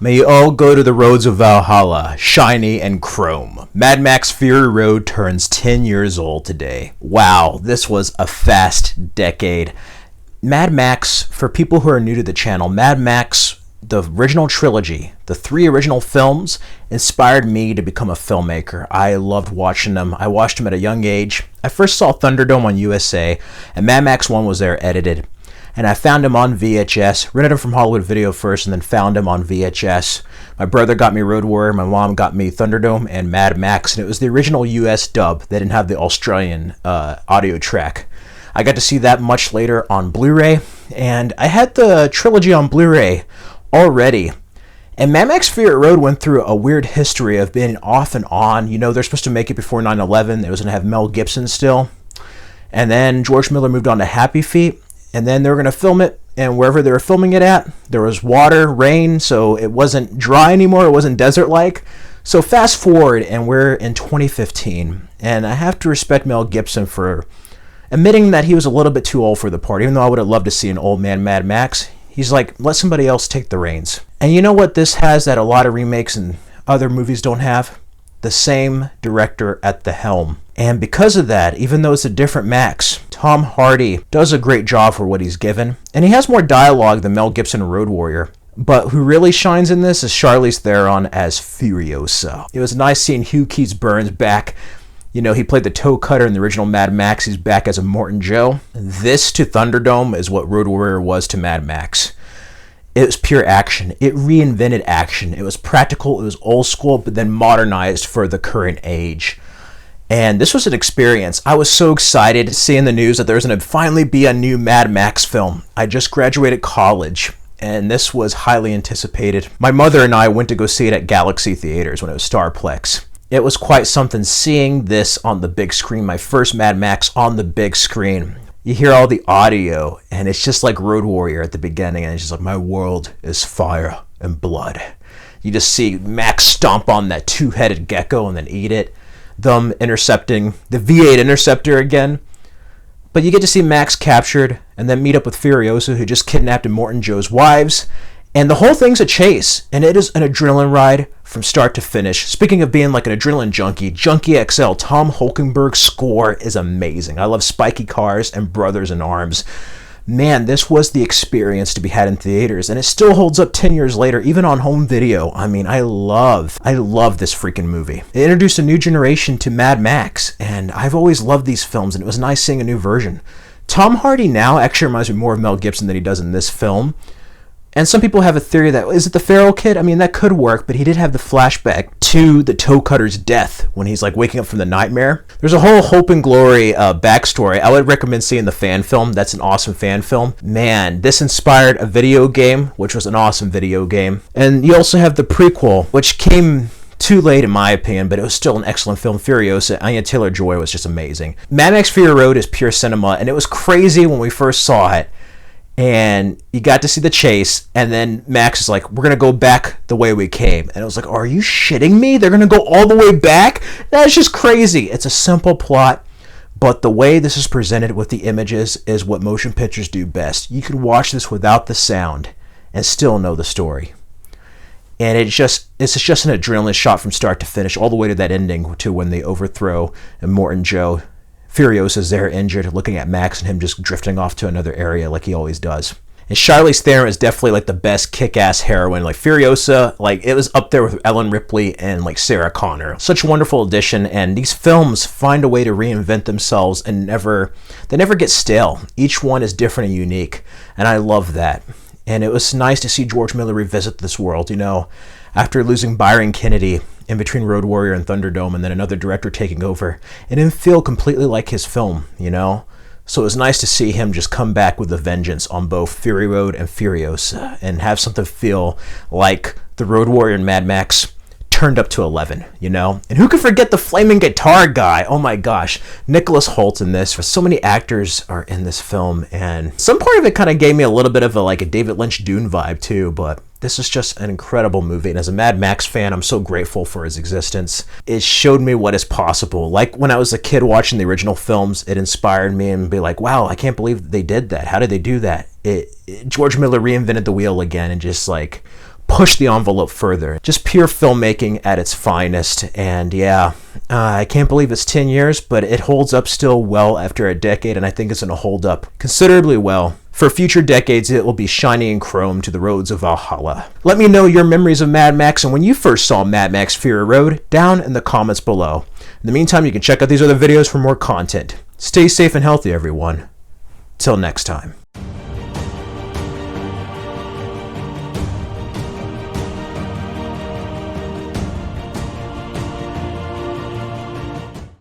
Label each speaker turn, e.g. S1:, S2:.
S1: May you all go to the roads of Valhalla, shiny and chrome. Mad Max Fury Road turns 10 years old today. Wow, this was a fast decade. Mad Max, for people who are new to the channel, Mad Max, the original trilogy, the 3 original films, inspired me to become a filmmaker. I loved watching them. I watched them at a young age. I first saw Thunderdome on USA, and Mad Max 1 was there edited. And I found him on VHS, rented him from Hollywood Video first, and then found him on VHS. My brother got me Road Warrior, my mom got me Thunderdome and Mad Max, and it was the original US dub. They didn't have the Australian audio track. I got to see that much later on Blu-ray, and I had the trilogy on Blu-ray already. And Mad Max Fury Road went through a weird history of being off and on. You know, they're supposed to make it before 9/11. It was going to have Mel Gibson still. And then George Miller moved on to Happy Feet. And then they were going to film it, and wherever they were filming it at, there was water, rain, so it wasn't dry anymore, it wasn't desert-like. So fast forward, and we're in 2015, and I have to respect Mel Gibson for admitting that he was a little bit too old for the part, even though I would have loved to see an old man Mad Max. He's like, let somebody else take the reins. And you know what this has that a lot of remakes and other movies don't have? The same director at the helm. And because of that, even though it's a different Max, Tom Hardy does a great job for what he's given. And he has more dialogue than Mel Gibson in Road Warrior. But who really shines in this is Charlize Theron as Furiosa. It was nice seeing Hugh Keys Burns back. You know, he played the toe cutter in the original Mad Max. He's back as a Morton Joe. This to Thunderdome is what Road Warrior was to Mad Max. It was pure action. It reinvented action. It was practical, it was old school, but then modernized for the current age. And this was an experience. I was so excited seeing the news that there was going to finally be a new Mad Max film. I just graduated college, and this was highly anticipated. My mother and I went to go see it at Galaxy Theaters when it was Starplex. It was quite something seeing this on the big screen, my first Mad Max on the big screen. You hear all the audio, and it's just like Road Warrior at the beginning, and it's just like, my world is fire and blood. You just see Max stomp on that 2-headed gecko and then eat it. Them intercepting the V8 interceptor again. But you get to see Max captured and then meet up with Furiosa, who just kidnapped Morton Joe's wives. And the whole thing's a chase, and it is an adrenaline ride from start to finish. Speaking of being like an adrenaline junkie, Junkie XL, Tom Holkenberg's score is amazing. I love spiky cars and brothers in arms. Man, this was the experience to be had in theaters, and it still holds up 10 years later, even on home video. I mean, I love this freaking movie. It introduced a new generation to Mad Max, and I've always loved these films, and it was nice seeing a new version. Tom Hardy now actually reminds me more of Mel Gibson than he does in this film. And some people have a theory that, is it the feral kid? I mean, that could work, but he did have the flashback to the toe cutter's death when he's like waking up from the nightmare. There's a whole Hope and Glory backstory. I would recommend seeing the fan film. That's an awesome fan film. Man, this inspired a video game, which was an awesome video game. And you also have the prequel, which came too late in my opinion, but it was still an excellent film. Furiosa, Anya Taylor-Joy was just amazing. Mad Max Fury Road is pure cinema, and it was crazy when we first saw it. And you got to see the chase, and then Max is like, we're going to go back the way we came. And it was like, are you shitting me? They're going to go all the way back? That's just crazy. It's a simple plot, but the way this is presented with the images is what motion pictures do best. You could watch this without the sound and still know the story. And it's just an adrenaline shot from start to finish, all the way to that ending, to when they overthrow and Morton Joe. Furiosa's there injured, looking at Max and him just drifting off to another area like he always does. And Charlize Theron is definitely like the best kick-ass heroine. Like Furiosa, like it was up there with Ellen Ripley and like Sarah Connor. Such a wonderful addition, and these films find a way to reinvent themselves and they never get stale. Each one is different and unique, and I love that. And it was nice to see George Miller revisit this world, you know, after losing Byron Kennedy in between Road Warrior and Thunderdome, and then another director taking over. It didn't feel completely like his film, you know? So it was nice to see him just come back with a vengeance on both Fury Road and Furiosa, and have something feel like the Road Warrior and Mad Max turned up to 11, you know? And who could forget the flaming guitar guy? Oh my gosh, Nicholas Hoult in this. So many actors are in this film, and some part of it kind of gave me a little bit of a David Lynch Dune vibe too, but this is just an incredible movie, and as a Mad Max fan, I'm so grateful for his existence. It showed me what is possible. Like when I was a kid watching the original films, it inspired me and be like, wow, I can't believe they did that. How did they do that? George Miller reinvented the wheel again and just like push the envelope further. Just pure filmmaking at its finest. And yeah, I can't believe it's 10 years, but it holds up still well after a decade, and I think it's going to hold up considerably well. For future decades, it will be shiny and chrome to the roads of Valhalla. Let me know your memories of Mad Max and when you first saw Mad Max Fury Road down in the comments below. In the meantime, you can check out these other videos for more content. Stay safe and healthy, everyone. Till next time.